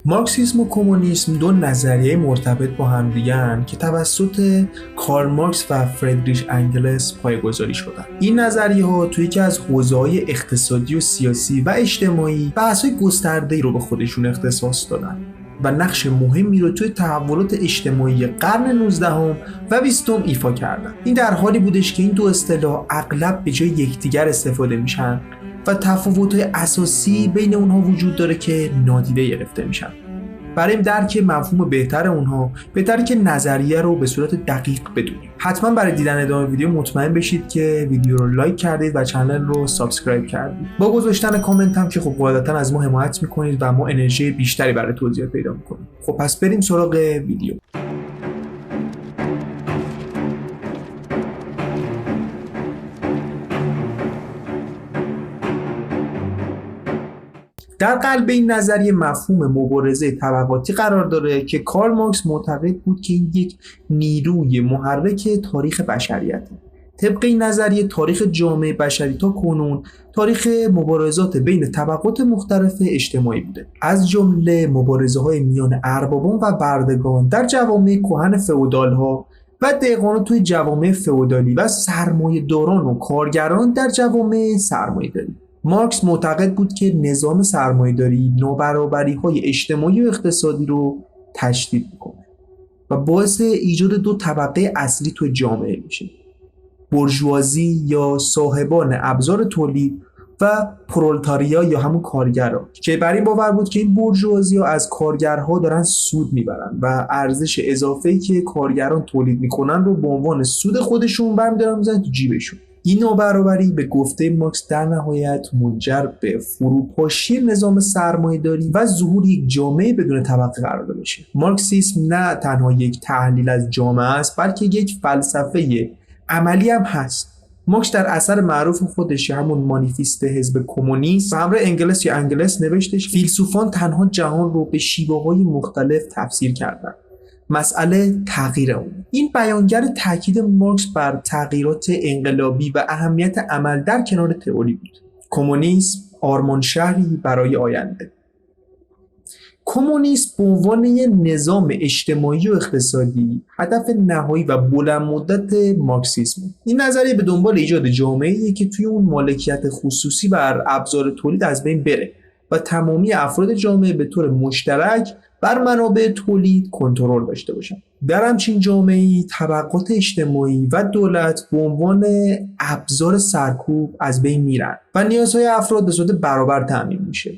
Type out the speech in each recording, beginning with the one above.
مارکسیسم و کمونیسم دو نظریه مرتبط با هم دیگه‌اند که توسط کارل مارکس و فردریش انگلس پایه‌گذاری شدند. این نظریه‌ها توی یکی از حوزه‌های اقتصادی و سیاسی و اجتماعی بحث‌های گسترده‌ای رو به خودشون اختصاص دادن و نقش مهمی رو توی تحولات اجتماعی قرن 19 و 20 ایفا کردن. این در حالی بودش که این دو اصطلاح اغلب به جای یکدیگر استفاده میشن و تفاوت‌های اساسی بین اونها وجود داره که نادیده گرفته میشن. برای درک مفهوم بهتر اونها بهتره که نظریه رو به صورت دقیق بدونیم. حتما برای دیدن ادامه ویدیو مطمئن بشید که ویدیو رو لایک کردید و کانال رو سابسکرایب کردید. با گذاشتن کامنت هم که خب قاعدتاً از ما حمایت میکنید و ما انرژی بیشتری برای توضیح پیدا میکنیم. خب پس بریم سراغ ویدیو. در قلب این نظریه مفهوم مبارزه طبقاتی قرار داره که کارل مارکس معتقد بود که این یک نیروی محرک تاریخ بشریته. طبق این نظریه تاریخ جامعه بشری تا کنون تاریخ مبارزات بین طبقات مختلف اجتماعی بوده، از جمله مبارزه‌های میان اربابان و بردگان در جوامع کهن فئودال‌ها و دهقانان توی جوامع فئودالی و سرمایه‌داران و کارگران در جوامع سرمایه‌داری. مارکس معتقد بود که نظام سرمایه‌داری نابرابری‌های اجتماعی و اقتصادی رو تشدید می‌کنه و باعث ایجاد دو طبقه اصلی توی جامعه میشه: بورژوازی یا صاحبان ابزار تولید و پرولتاریا یا همون کارگرها، که بر این باور بود که این بورژوازی‌ها از کارگرها دارن سود میبرن و ارزش اضافه‌ای که کارگران تولید میکنن رو به عنوان سود خودشون برمی‌دارن می‌ذارن تو جیبشون. این نابرابری به گفته مارکس در نهایت منجر به فروپاشی نظام سرمایه‌داری و ظهور یک جامعه بدون طبقه قرار بشه. مارکسیسم نه تنها یک تحلیل از جامعه است، بلکه یک فلسفه عملی هم هست. مارکس در اثر معروف خودش، همون مانیفست حزب کمونیست، به همراه انگلس یا انگلس نوشتش فیلسوفان تنها جهان رو به شیوه‌های مختلف تفسیر کردند. مسئله تغییر اون. این بیانگر تاکید مارکس بر تغییرات انقلابی و اهمیت عمل در کنار تئوری بود. کمونیسم آرمان شهری برای آینده. کمونیسم به عنوان یک نظام اجتماعی و اقتصادی هدف نهایی و بلند مدت مارکسیسم. این نظریه به دنبال ایجاد جامعه‌ای که توی اون مالکیت خصوصی بر ابزار تولید از بین بره و تمامی افراد جامعه به طور مشترک بر منابع تولید کنترل داشته باشن. در همچین جامعه‌ای طبقات اجتماعی و دولت به عنوان ابزار سرکوب از بین میرن و نیازهای افراد به صورت برابر تامین میشه.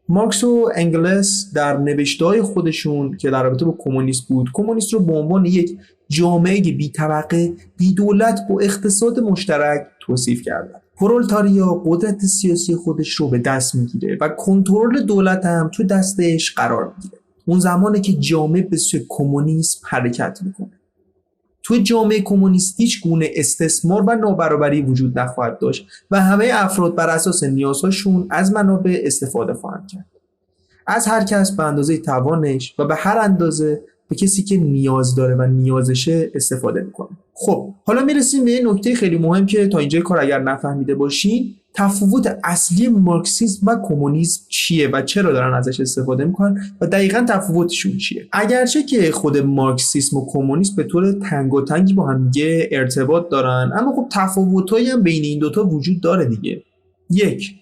مارکس و انگلس در نوشته‌های خودشون که در رابطه با کمونیسم بود، کمونیسم رو به عنوان یک جامعه بی طبقه، بی دولت با اقتصاد مشترک توصیف کردن. پرولتاریا قدرت سیاسی خودش رو به دست میگیره و کنترل دولت هم تو دستش قرار میگیره. اون زمانه که جامعه به سوی کمونیسم حرکت میکنه. توی جامعه کمونیست هیچ گونه استثمار و نابرابری وجود نخواهد داشت و همه افراد بر اساس نیازهاشون از منابع استفاده خواهند کرد. از هر کس به اندازه توانش و به هر اندازه به کسی که نیاز داره و نیازشه استفاده میکنه. خب حالا میرسیم به یه نکته خیلی مهم که تا اینجای کار اگر نفهمیده باشین، تفاوت اصلی مارکسیسم و کمونیسم چیه و چرا دارن ازش استفاده میکنن و دقیقاً تفاوتشون چیه. اگرچه که خود مارکسیسم و کمونیسم به طور تنگاتنگی با هم دیگه ارتباط دارن، اما خب تفاوتایی هم بین این دوتا وجود داره دیگه. یک،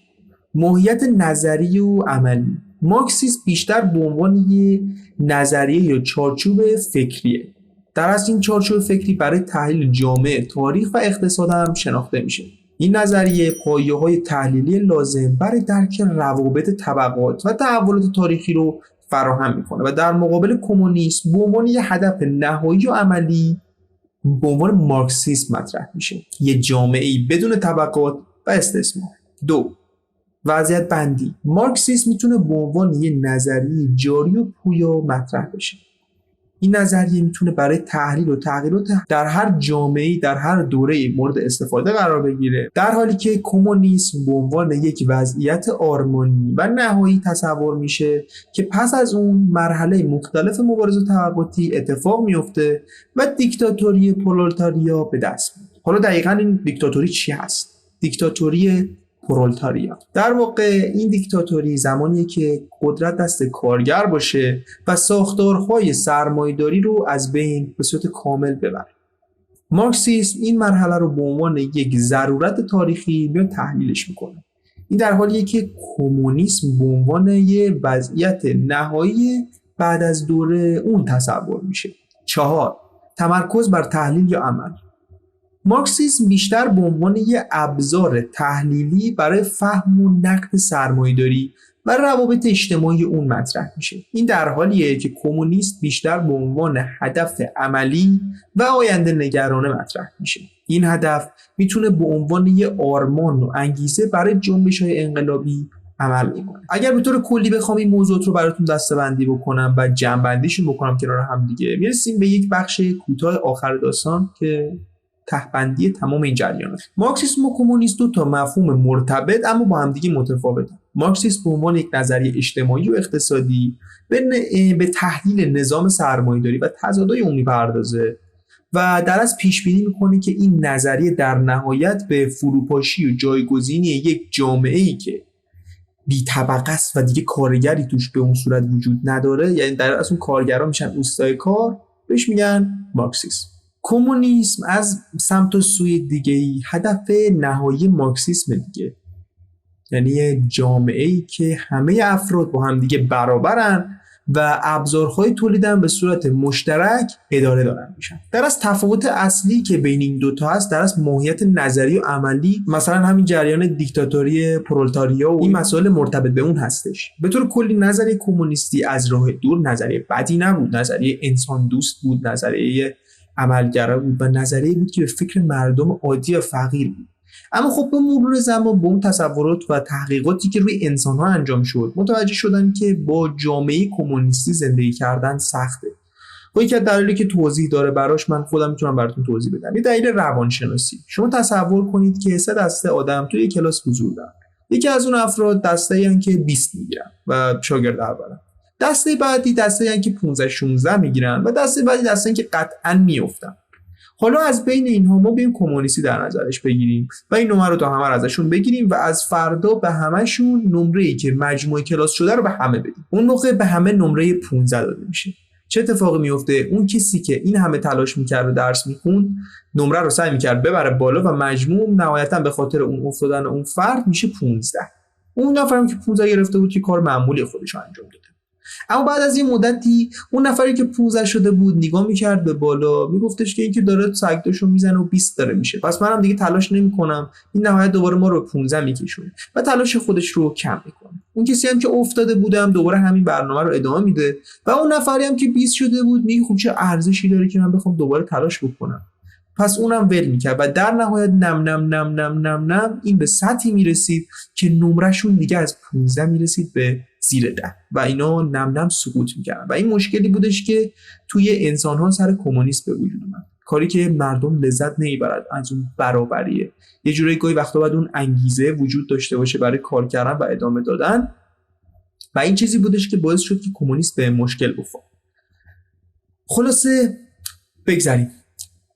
ماهیت نظری و عملی. مارکسیسم بیشتر به عنوان یه نظریه یا چارچوب فکریه. در اصل این چارچوب فکری برای تحلیل جامعه، تاریخ و اقتصاد هم شناخته میشه. این نظریه پایه‌های تحلیلی لازم برای درک روابط طبقات و تحولات تاریخی رو فراهم میکنه و در مقابل کمونیسم به عنوان یه هدف نهایی و عملی به عنوان مارکسیسم مطرح میشه، یه جامعه‌ای بدون طبقات و استثمار. دو، وضعیت بندی. مارکسیسم میتونه به عنوان یه نظریه جاری و پویا مطرح بشه. این نظریه میتونه برای تحلیل و تغییرات در هر جامعه‌ای در هر دوره‌ای مورد استفاده قرار بگیره، در حالی که کمونیسم به عنوان یک وضعیت آرمانی و نهایی تصور میشه که پس از اون مرحله مختلف مبارزه طبقاتی اتفاق میفته و دیکتاتوری پرولتاریا به دست میاد. حالا دقیقاً این دیکتاتوری چی هست؟ دیکتاتوری پرولتاریا. در واقع این دیکتاتوری زمانیه که قدرت دست کارگر باشه و ساختارهای سرمایه‌داری رو از بین به صورت کامل ببره. مارکسیسم این مرحله رو به عنوان یک ضرورت تاریخی میاد تحلیلش میکنه. این در حالیه که کمونیسم به عنوان یک وضعیت نهایی بعد از دوره اون تصور میشه. 4. تمرکز بر تحلیل یا عمل. مارکسیسم بیشتر به عنوان یک ابزار تحلیلی برای فهم و نقد سرمایه‌داری و روابط اجتماعی اون مطرح میشه. این در حالیه که کمونیست بیشتر به عنوان هدف عملی و آینده نگرانه مطرح میشه. این هدف میتونه به عنوان یک آرمان و انگیزه برای جنبش‌های انقلابی عمل بکنه. اگر به طور کلی بخوام این موضوعات رو براتون دسته‌بندی بکنم و جمع‌بندیشون بکنم کنار هم دیگه، میرسیم به یک بخش کوتاه آخر داستان که ته‌بندی تمام این جریانات. مارکسیسم و کمونیسم دو تا مفهوم مرتبط اما با هم دیگه متفاوتن. مارکسیسم به عنوان یک نظریه اجتماعی و اقتصادی به تحلیل نظام سرمایه‌داری و تضادهای اون می‌پردازه و در از پیش بینی می‌کنه که این نظریه در نهایت به فروپاشی و جایگزینی یک جامعه‌ای که بی طبقه است و دیگه کارگری توش به اون صورت وجود نداره، یعنی در اصل کارگرا میشن اوستای کار، بهش میگن مارکسیسم. کمونیسم از سمت و سوی دیگه‌ای هدف نهایی مارکسیسم دیگه، یعنی جامعه‌ای که همه افراد با هم دیگه برابرن و ابزارهای تولیدن به صورت مشترک اداره دارن میشن. در از تفاوت اصلی که بین این دوتا هست در از ماهیت نظری و عملی، مثلا همین جریان دیکتاتوری پرولتاریا و این مسائل مرتبط به اون هستش. به طور کلی نظریه کمونیستی از راه دور نظریه بدی نبود، نظریه انسان دوست بود، نظریه عملگرا بود و نظریه بود که به فکر مردم عادی و فقیر بود. اما خب به مرور زمان با اون تصورات و تحقیقاتی که روی انسان‌ها انجام شد متوجه شدن که با جامعه کمونیستی زندگی کردن سخته. و یکی از دلایلی که توضیح داره براش من خودم میتونم براتون توضیح بدم. یه دلیل روانشناسی. شما تصور کنید که 3 دسته آدم توی کلاس حضور دارن. یکی از اون افراد دسته‌ای ان که 20 میگیرن و شاگرد اولن. دسته بعدی دسته‌ای ان که 15 16 میگیرن و دسته بعدی دسته‌ای که قطعاً میافتن. حالا از بین اینها ما بریم کمونیستی در نظرش بگیریم و این نمره رو تا همه ازشون بگیریم و از فردا به همشون نمره‌ای که مجموع کلاس شده رو به همه بدیم. اون موقع به همه نمره 15 داده میشه. چه اتفاقی میفته؟ اون کسی که این همه تلاش میکرد و درس میخوند نمره رو سعی میکرد ببره بالا و مجموع نهایتا به خاطر اون افتادن اون فرد میشه 15. اون نفرم که 15 گرفته بود که کار معمولی خودش رو انجام داده. اما بعد از یه مدتی اون نفری که 15 شده بود نگاه میکرد به بالا، میگفتش که این که داره سگداشو میزنه و 20 داره میشه، پس منم دیگه تلاش نمیکنم. این نهایت دوباره ما رو 15 میکشونه و تلاش خودش رو کم میکنه. اون کسی هم که افتاده بودم دوباره همین برنامه رو ادامه میده و اون نفری هم که 20 شده بود میگه خب چه ارزشی داره که من بخوام دوباره تلاش بکنم، پس اونم ول میکرد و در نهایت نم این به سطحی میرسید که نمرهشون دیگه از 15 میرسید به زیر 10 و اینا نم سقوط میکردن و این مشکلی بودش که توی انسان‌ها سر کمونیسم به وجود اومد. کاری که مردم لذت نمیبرد از اون برابریه. یه جوری گاهی وقتا باید اون انگیزه وجود داشته باشه برای کار کردن و ادامه دادن و این چیزی بودش که باعث شد که کمونیسم به مشکل بخوره. خلاصه بگذاریم.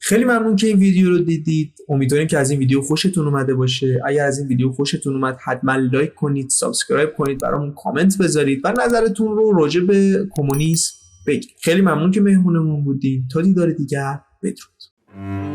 خیلی ممنون که این ویدیو رو دیدید. امیدواریم که از این ویدیو خوشتون اومده باشه. اگر از این ویدیو خوشتون اومد حتما لایک کنید، سابسکرایب کنید، برامون کامنت بذارید و نظرتون رو راجع به کمونیسم بگید. خیلی ممنون که مهمونمون بودید. تا دیدار دیگر، بدرود.